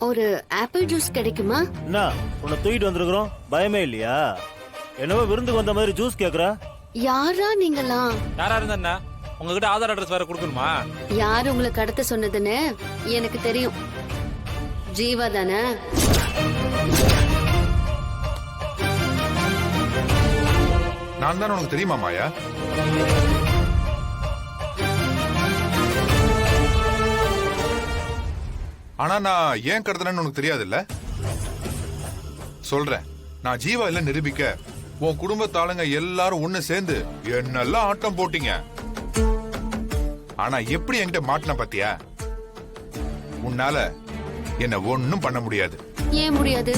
ஒரு apple juice கிடைக்குமா? என்ன உன்னை தூக்கிட்டு வந்திருக்கிறோம், பயமே இல்லையா? என்னவோ விருந்துக்கு வந்த மாதிரி ஜூஸ் கேக்குற. யாரா நீங்களாம்? யாரா இருந்தா உங்ககிட்ட ஆதார் அட்ரஸ் வேற கொடுக்கணுமா? யார் உங்களை கடத்த சொன்னதுன்னு எனக்கு தெரியும். ஜீவா தானே? நான் தான் உனக்கு தெரியுமா மாயா? ஆனா நான் ஏன் கடத்தினேன்னு உனக்கு தெரியாதுல்ல? சொல்றேன். நான் ஜீவா இல்ல நிரூபிக்க உன் குடும்பத்தாளுங்க எல்லாரும் ஒண்ணு சேர்ந்து என்னெல்லாம் ஆட்டம் போட்டீங்க. ஆனா எப்படி என்கிட்ட மாட்டின பாத்தியா? உன்னால என்ன ஒண்ணும் பண்ண முடியாது. ஏன் முடியாது?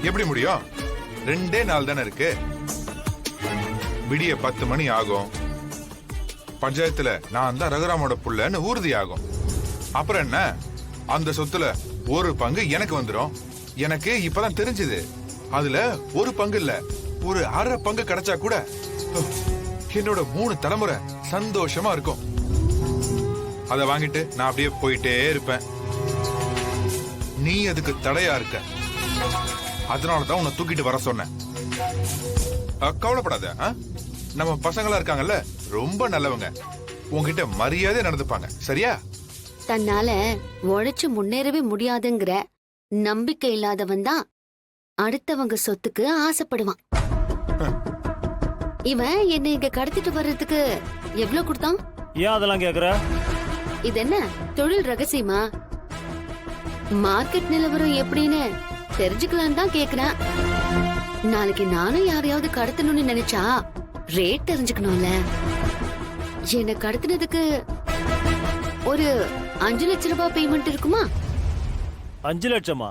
எப்படி முடியும்? 2 நாள் தானே இருக்கு. விடிய 10 மணி ஆகும். பஞ்சாயத்துல நான் தான் ரகுராமோட புள்ளன்னு உறுதி ஆகும். அப்புறம் என்ன? அந்த சொத்துல ஒரு பங்கு எனக்கு வந்துடும். எனக்கு இப்பதான் தெரிஞ்சது. அதுல ஒரு பங்கு இல்ல, ஒரு அரை பங்கு கிடைச்சா கூட என்னோட 3 தலைமுறை சந்தோஷமா இருக்கும். அத வாங்கிட்டு நான் அப்படியே போயிட்டே இருப்பேன். நீ அதுக்கு தடையா இருக்க. அதனாலதான் உன்னை தூக்கிட்டு வர சொன்னேன். கவலைப்படாத. நம்ம பசங்களா இருக்காங்கல்ல, ரொம்ப நல்லவங்க. உன்கிட்ட மரியாதை நடந்துப்பாங்க. சரியா? தன்னால உழைச்சு முன்னேறவே முடியாதுங்கிற நம்பிக்கை இல்லாதவன் தான் அடுத்தவங்க சொத்துக்கு ஆசைப்படுவான். இவன் என்னை இங்க கடத்திட்டு வர்றதுக்கு எவ்வளவு கொடுத்தான்? ஏன் அதெல்லாம் கேக்குற? இது என்ன தொழில் ரகசியமா? மார்க்கெட் நிலவரம் எப்படின்னு தெரிஞ்சுக்கலாம் தான் கேக்குறேன். நாளைக்கு நானும் யாரையாவது கடத்தணும்னு நினைச்சா ரேட் தெரிஞ்சுக்கணும்ல. என்ன கடத்தினதுக்கு ஒரு 5 லட்சம் ரூபாய் பேமெண்ட் இருக்குமா? 5 லட்சமா?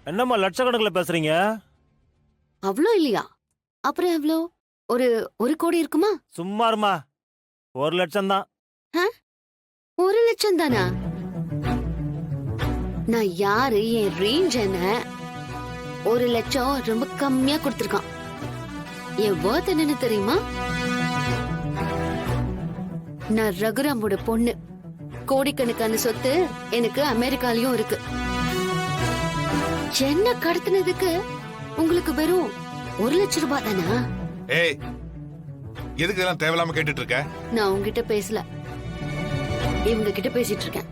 என்னம்மா லட்சக்கணக்கில் பேசுறீங்க? அவ்வளோ இல்லையா? அப்புறம் எவ்வளோ? ஒரு கோடி இருக்குமா? சும்மாருமா, 1 லட்சம் தான். 1 லட்சம் தானா? நான் யாரு, என் ரேஞ்ச் என்ன? 1 லட்சம் ரொம்ப கம்மியா கொடுத்திருக்கான். என் வர்த் என்னன்னு தெரியுமா? நான் ரகுராமோட பொண்ணு. கோடிக்கணக்கான சொத்து எனக்கு அமெரிக்காலயும் இருக்கு. என்ன கடத்தினதுக்கு உங்களுக்கு வெறும் 1 லட்சம் ரூபாய் தானா? ஏய், எதுக்கு இதெல்லாம் தேவையில்லாம கேட்டுட்டு இருக்க? நான் உங்ககிட்ட பேசல, இவங்க கிட்ட பேசிட்டு இருக்கேன்.